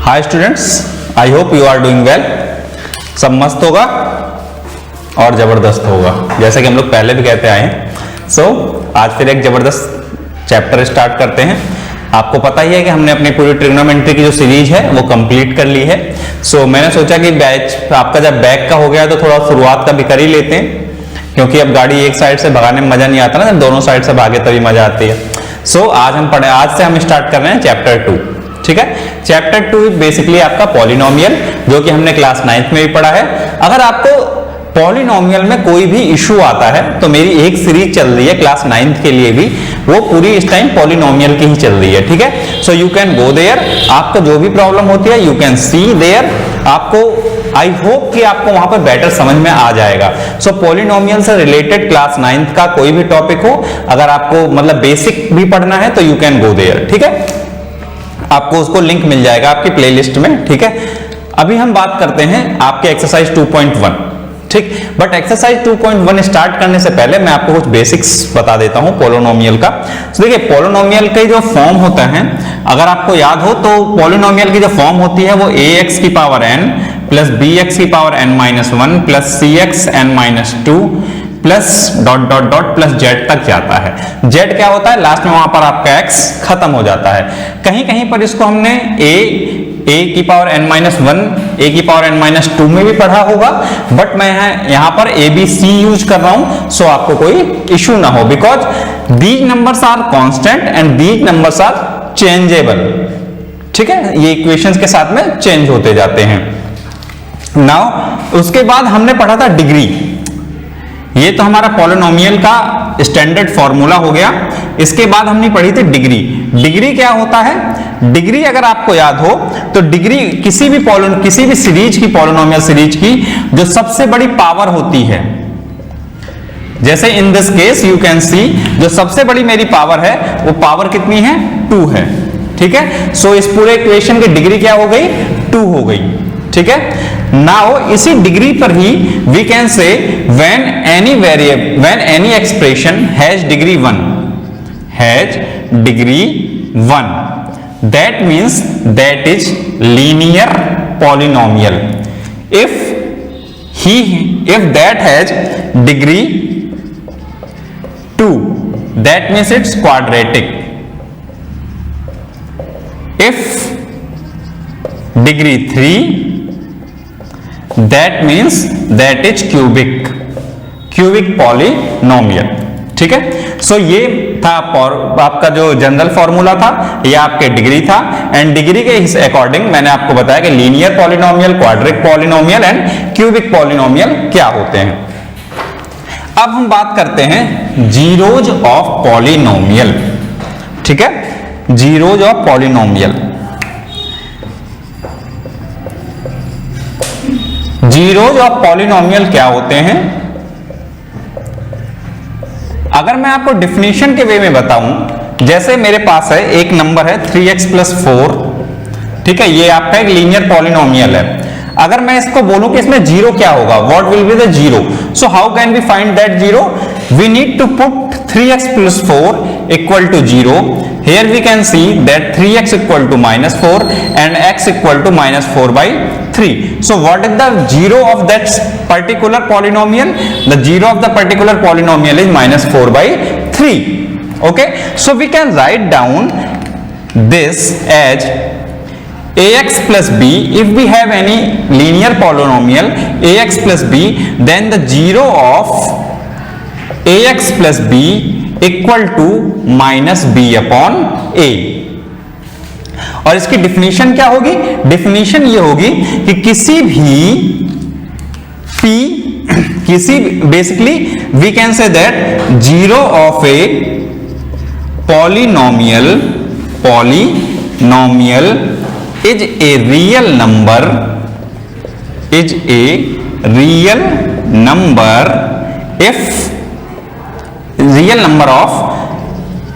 Hi students, I hope you are doing well. सब मस्त होगा और जबरदस्त होगा, जैसा कि हम लोग पहले भी कहते आए हैं। सो आज फिर एक जबरदस्त चैप्टर स्टार्ट करते हैं। आपको पता ही है कि हमने अपनी पूरी ट्रिग्नोमेट्री की जो सीरीज है वो कंप्लीट कर ली है। सो मैंने सोचा कि बैच आपका जब बैक का हो गया तो थोड़ा शुरुआत का भी कर ही लेते हैं, क्योंकि अब गाड़ी एक साइड से भगाने में मजा नहीं आता ना, दोनों साइड से भागे तभी मजा आती है। सो आज से हम स्टार्ट कर रहे हैं चैप्टर 2। ठीक है, चैप्टर 2 बेसिकली आपका पॉलिनोमियल, जो कि हमने क्लास 9th में भी पढ़ा है। अगर आपको पॉलिनोमियल में कोई भी इशू आता है तो मेरी एक सीरीज चल रही है क्लास 9th के लिए भी, वो पूरी इस टाइम पॉलिनोमियल की ही चल रही है। ठीक है, so you can go there, आपको जो भी प्रॉब्लम होती है यू कैन सी देयर। आपको आई होप कि आपको वहां पर बेटर समझ में आ जाएगा। सो पॉलिनोमियल से रिलेटेड क्लास 9th का कोई भी टॉपिक हो, अगर आपको मतलब बेसिक भी पढ़ना है तो यू कैन गो देयर। ठीक है, आपको उसको लिंक मिल जाएगा आपकी प्लेलिस्ट में। ठीक है, अभी हम बात करते हैं आपके एक्सरसाइज 2.1। ठीक, बट एक्सरसाइज 2.1 स्टार्ट करने से पहले मैं आपको कुछ बेसिक्स बता देता हूं पॉलिनोमियल का। तो देखिए, पॉलिनोमियल के जो फॉर्म होता है, अगर आपको याद हो तो पॉलिनोमियल की जो फॉर्म होती है वो ax की पावर n प्लस bx की power n-1 plus cx n-2 plus dot dot dot plus Z तक जाता है। जेड क्या होता है, लास्ट में वहां पर आपका एक्स खत्म हो जाता है। कहीं कहीं पर इसको हमने ए की पावर n-1, ए की पावर n-2 में भी पढ़ा होगा, बट मैं यहां पर ए बी सी यूज कर रहा हूं, सो आपको कोई इशू ना हो, because these numbers are constant and these numbers are changeable. ठीक है, ये इक्वेशंस के साथ में चेंज होते जाते हैं। नाउ उसके बाद हमने पढ़ा था डिग्री। ये तो हमारा पॉलिनोमियल का स्टैंडर्ड फॉर्मूला हो गया। इसके बाद हमने पढ़ी थी डिग्री। डिग्री क्या होता है? डिग्री अगर आपको याद हो तो डिग्री किसी भी सीरीज की, पॉलिनोमियल सीरीज की जो सबसे बड़ी पावर होती है, जैसे in this case you can see, जो सबसे बड़ी मेरी पावर है वो पावर कितनी है? 2 है। ठीक है, सो इस पूरे इक्वेशन की डिग्री क्या हो गई? 2 हो गई। ठीक है, नाउ इसी डिग्री पर ही we can say when any expression has degree 1, that means that is linear polynomial. If that has degree 2, that means it's quadratic. If degree 3, that means that is cubic polynomial. ठीक है, सो ये था आपका जो जनरल फॉर्मूला था, ये आपके degree था। एंड डिग्री के इस अकॉर्डिंग मैंने आपको बताया कि linear polynomial, quadric polynomial and cubic polynomial क्या होते हैं। अब हम बात करते हैं जीरोज ऑफ पॉलिनोमियल। ठीक है, zeros of polynomial. Zeros of polynomial क्या होते हैं? अगर मैं आपको डिफिनीशन के वे में बताऊं, जैसे मेरे पास है एक नंबर है 3x + 4। ठीक है, ये आपका एक लीनियर पॉलिनोमियल है। अगर मैं इसको बोलूं कि इसमें जीरो क्या होगा, what will be the zero, so how can we find that zero? We need to put 3x + 4 = 0. Here we can see that 3x = -4 and x = -4/3. So what is the zero of that particular polynomial? The zero of the particular polynomial is -4/3. Okay, so we can write down this as ax + b. If we have any linear polynomial ax + b, then the zero of ax + b = -b/a. और इसकी definition क्या होगी? Definition ये होगी कि basically we can say that zero of a polynomial is a real number if real number of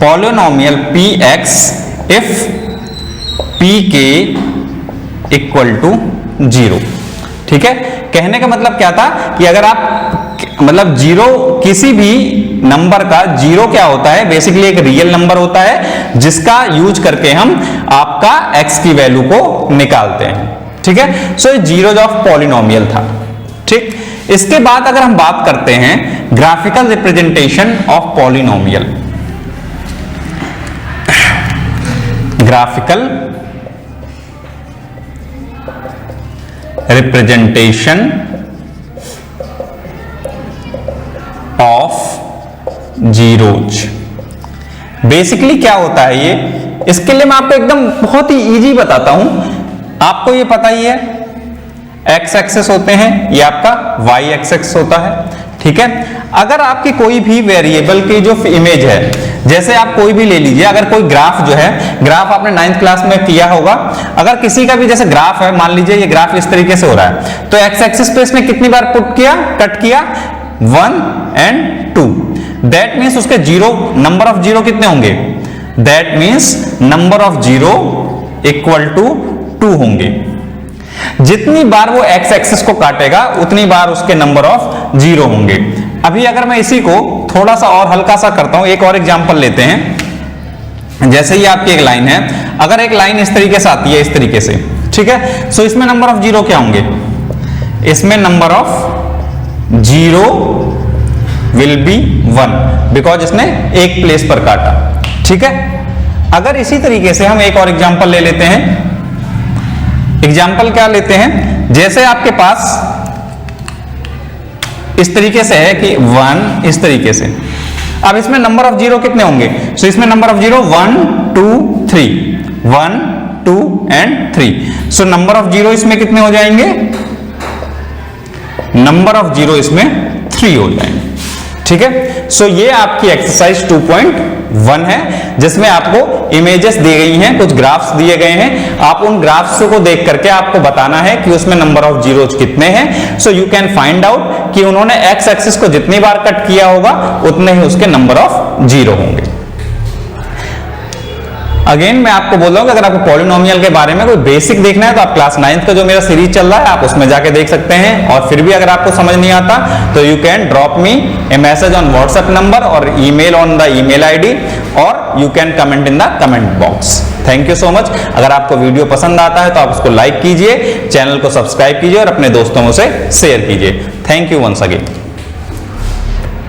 polynomial px if pk = 0. ठीक है, कहने का मतलब क्या था कि अगर आप मतलब जीरो किसी भी नंबर का जीरो क्या होता है, बेसिकली एक रियल नंबर होता है जिसका यूज करके हम आपका x की वैल्यू को निकालते हैं। ठीक है, सो ये जीरोज ऑफ पॉलिनोमियल था। ठीक, इसके बाद अगर हम बात करते हैं graphical representation of polynomial, graphical representation of zeros, basically क्या होता है ये, इसके लिए मैं आपको एकदम बहुत ही इजी बताता हूं। आपको ये पता ही है x एक्सेस होते हैं, ये आपका y एक्सेस होता है। ठीक है, अगर आपकी कोई भी वेरिएबल की जो इमेज है, जैसे आप कोई भी ले लीजिए, अगर कोई ग्राफ जो है, ग्राफ आपने 9th क्लास में किया होगा, अगर किसी का भी जैसे ग्राफ है, मान लीजिए ये ग्राफ इस तरीके से हो रहा है, तो x एक्सिस पे इसने कितनी बार पुट किया, कट किया, 1 and 2, दैट मीन्स उसके जीरो, नंबर ऑफ जीरो कितने होंगे, that means number of zero equal to 2 होंगे। जितनी बार वो x एक्सिस को काटेगा उतनी बार उसके नंबर ऑफ जीरो होंगे। अभी अगर मैं इसी को थोड़ा सा और हल्का सा करता हूं, एक और एग्जांपल लेते हैं। जैसे ही आपकी एक लाइन है, अगर एक लाइन इस तरीके से आती है, इस तरीके से, ठीक है, सो इसमें नंबर ऑफ जीरो क्या होंगे, इसमें number of zero will be 1, because इसने एक प्लेस पर काटा। ठीक है, अगर इसी तरीके से हम एक और एग्जांपल ले लेते हैं। एग्जाम्पल क्या लेते हैं, जैसे आपके पास इस तरीके से है कि 1 इस तरीके से, अब इसमें नंबर ऑफ जीरो कितने होंगे, सो इसमें number of zero 1 2 3, 1 2 and 3, so number of zero इसमें कितने हो जाएंगे, नंबर ऑफ जीरो इसमें 3 हो जाएंगे। ठीक है, सो ये आपकी एक्सरसाइज 2.1 है, जिसमें आपको इमेजेस दी गई हैं, कुछ ग्राफ्स दिए गए हैं, आप उन ग्राफ्स को देख करके आपको बताना है कि उसमें नंबर ऑफ जीरोज कितने हैं। सो यू कैन फाइंड आउट कि उन्होंने एक्स एक्सिस को जितनी बार कट किया होगा उतने ही उसके नंबर ऑफ जीरो होंगे। अगेन मैं आपको बोल रहा हूं कि अगर आपको पॉलिनोमियल के बारे में कोई बेसिक देखना है तो आप क्लास 9th का जो मेरा सीरीज चल रहा है आप उसमें जाके देख सकते हैं। और फिर भी अगर आपको समझ नहीं आता तो you can drop me a message on WhatsApp number और email on the email ID, और you can comment in the comment box. Thank you so much. अगर आपको वीडियो पसंद आता है तो आप उसको लाइक कीजिए, चैनल को सब्सक्राइब कीजिए और अपने दोस्तों से शेयर कीजिए। Thank you once again.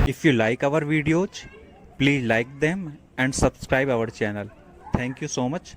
If you like our videos, please like them and subscribe our channel. Thank you so much.